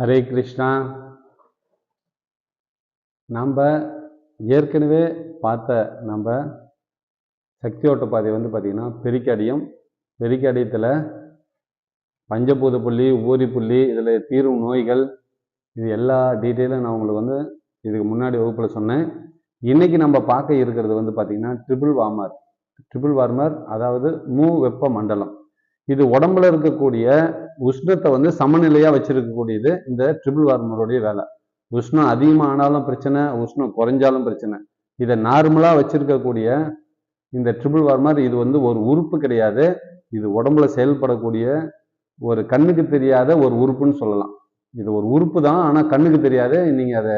ஹரே கிருஷ்ணா. நம்ம ஏற்கனவே பார்த்த நம்ம சக்தி ஓட்ட பாதை வந்து பார்த்திங்கன்னா பெரிக்காடியம். பெரிக்காடியத்தில் பஞ்சபூத புள்ளி, ஊரி புள்ளி, இதில் தீரும் நோய்கள், இது எல்லா டீட்டெயிலும் நான் உங்களுக்கு வந்து இதுக்கு முன்னாடி வகுப்பில் சொன்னேன். இன்றைக்கி நம்ம பார்க்க இருக்கிறது வந்து பார்த்திங்கன்னா ட்ரிபிள் வார்மர், அதாவது வெப்ப மண்டலம். இது உடம்புல இருக்கக்கூடிய உஷ்ணத்தை வந்து சமநிலையாக வச்சிருக்கக்கூடியது இந்த ட்ரிபிள் வார்மருடைய வேலை. உஷ்ணம் அதிகமானாலும் பிரச்சனை, உஷ்ணம் குறைஞ்சாலும் பிரச்சனை. இதை நார்மலாக வச்சிருக்கக்கூடிய இந்த ட்ரிபிள் வார்மர் இது வந்து ஒரு உறுப்பு கிடையாது. இது உடம்புல செயல்படக்கூடிய ஒரு கண்ணுக்கு தெரியாத ஒரு உறுப்புன்னு சொல்லலாம். இது ஒரு உறுப்பு தான், ஆனால் கண்ணுக்கு தெரியாது, நீங்கள் அதை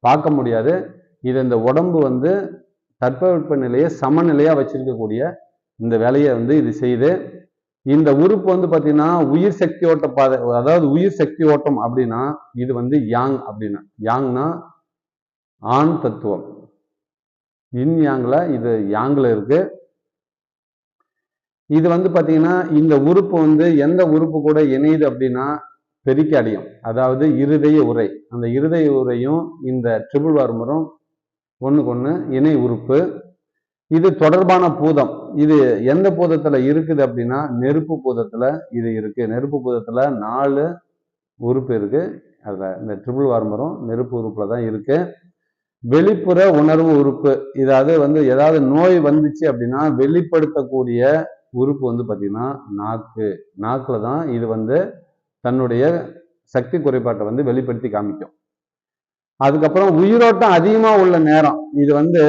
பார்க்க முடியாது. இது இந்த உடம்பு வந்து தட்பவெப்ப நிலையை சமநிலையாக வச்சிருக்கக்கூடிய இந்த வேலையை வந்து இது செய்து. இந்த உறுப்பு வந்து பார்த்தீங்கன்னா உயிர் சக்தி ஓட்ட பாதை, அதாவது உயிர் சக்தி ஓட்டம் அப்படின்னா இது வந்து யாங் அப்படின்னா, யாங்னா ஆண் தத்துவம். இன் யாங்ல இது யாங்ல இருக்கு. இது வந்து பார்த்தீங்கன்னா இந்த உறுப்பு வந்து எந்த உறுப்பு கூட இணையுது அப்படின்னா பெரிக்காடியம், அதாவது இருதய உறை. அந்த இருதய உறையும் இந்த ட்ரிபிள் வார்மரும் ஒன்றுக்கு ஒன்று இணை உறுப்பு. இது தொடர்பான பூதம். இது எந்த பூதத்துல இருக்குது அப்படின்னா நெருப்பு பூதத்துல இது இருக்கு. நெருப்பு பூதத்துல 4 உறுப்பு இருக்கு. அதுல இந்த ட்ரிபிள் வார்மரும் நெருப்பு உறுப்புல தான் இருக்கு. வெளிப்புற உணர்வு உறுப்பு, இதாவது வந்து ஏதாவது நோய் வந்துச்சு அப்படின்னா வெளிப்படுத்தக்கூடிய உறுப்பு வந்து பார்த்தீங்கன்னா நாக்குல தான் இது வந்து தன்னுடைய சக்தி குறைபாட்டை வந்து வெளிப்படுத்தி காமிக்கும். அதுக்கப்புறம் உயிரோட்டம் அதிகமா உள்ள நேரம், இது வந்து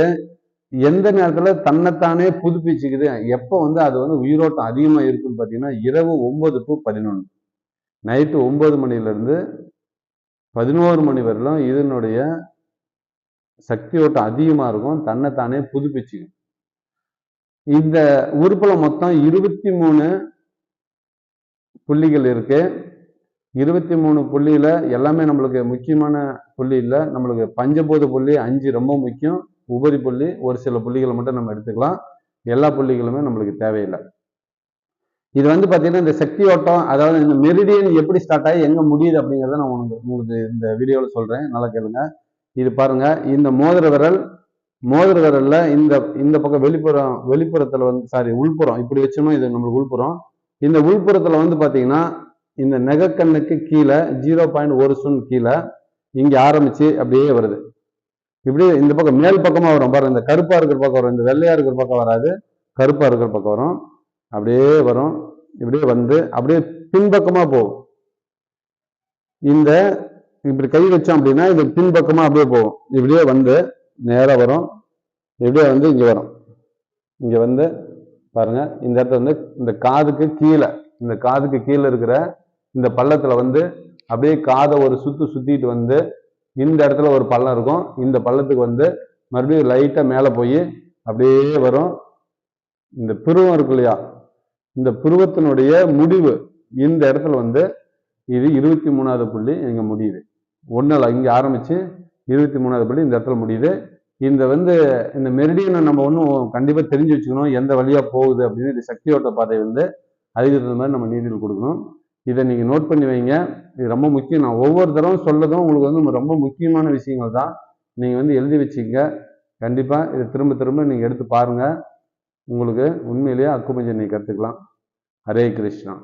எந்த நேரத்துல தன்னைத்தானே புதுப்பிச்சுக்குது, எப்போ வந்து அது வந்து உயிரோட்டம் அதிகமா இருக்குன்னு பார்த்தீங்கன்னா இரவு 9 to 11, நைட்டு 9 மணிலிருந்து 11 மணி வரலும் இதனுடைய சக்தி ஓட்டம் அதிகமா இருக்கும், தன்னைத்தானே புதுப்பிச்சுக்கும். இந்த உறுப்புல மொத்தம் 23 புள்ளிகள் இருக்கு. 23 புள்ளியில எல்லாமே நம்மளுக்கு முக்கியமான புள்ளி இல்லை. நம்மளுக்கு பஞ்சபூத புள்ளி 5 ரொம்ப முக்கியம். உபரி புள்ளி ஒரு சில புள்ளிகளை மட்டும் நம்ம எடுத்துக்கலாம். எல்லா புள்ளிகளுமே நம்மளுக்கு தேவையில்லை. இது வந்து பார்த்தீங்கன்னா இந்த சக்தி ஓட்டம், அதாவது இந்த மெரிடியன் எப்படி ஸ்டார்ட் ஆகி எங்கே முடியுது அப்படிங்கிறத நான் உங்களுக்கு இந்த வீடியோவில் சொல்கிறேன். நல்லா கேளுங்க. இது பாருங்க, இந்த மோதிர விரல்ல இந்த பக்கம் வெளிப்புறத்தில் வந்து உள்புறம் இப்படி வச்சோம்னா இது நம்மளுக்கு உள்புறம். இந்த உள்புறத்தில் வந்து பார்த்தீங்கன்னா இந்த நெகக்கண்ணுக்கு கீழே 0.1 சுன் கீழே இங்கே ஆரம்பிச்சு அப்படியே வருது. இப்படியே இந்த பக்கம் மேல் பக்கமா வரும் பாருங்க. இந்த கருப்பா இருக்கிற பக்கம் வரும், இந்த வெள்ளையா இருக்கிற பக்கம் வராது, கருப்பா இருக்கிற பக்கம் வரும். அப்படியே வரும், இப்படியே வந்து அப்படியே பின்பக்கமா போகும். இந்த இப்படி கை வச்சோம் அப்படின்னா இது பின்பக்கமா அப்படியே போகும். இப்படியே வந்து நேரம் வரும், இப்படியே வந்து இங்க வரும். இங்க வந்து பாருங்க, இந்த இடத்துல வந்து இந்த காதுக்கு கீழே இருக்கிற இந்த பள்ளத்துல வந்து அப்படியே காதை ஒரு சுத்திட்டு வந்து இந்த இடத்துல ஒரு பள்ளம் இருக்கும். இந்த பள்ளத்துக்கு வந்து மறுபடியும் லைட்டா மேலே போய் அப்படியே வரும். இந்த புருவம் இருக்கு இல்லையா, இந்த புருவத்தினுடைய முடிவு இந்த இடத்துல வந்து இது 23வது புள்ளி இங்க முடியுது. ஒன்றில் இங்க ஆரம்பிச்சு 23வது புள்ளி இந்த இடத்துல முடியுது. இந்த மெரிடியனை நம்ம ஒன்றும் கண்டிப்பா தெரிஞ்சு வச்சுக்கணும், எந்த வழியா போகுது அப்படின்னு. இது சக்தி ஓட்ட பாதை வந்து அதுக்கு தகுந்த மாதிரி நம்ம நீதியில் கொடுக்கணும். இதை நீங்க நோட் பண்ணி வைங்க, இது ரொம்ப முக்கியம். நான் ஒவ்வொரு தடவை சொல்லதும் உங்களுக்கு வந்து ரொம்ப முக்கியமான விஷயங்கள் தான். நீங்க வந்து எழுதி வச்சுங்க. கண்டிப்பா இதை திரும்ப நீங்க எடுத்து பாருங்க. உங்களுக்கு உண்மையிலேயே அக்குபஞ்சர் நீங்க கற்றுக்கலாம். ஹரே கிருஷ்ணா.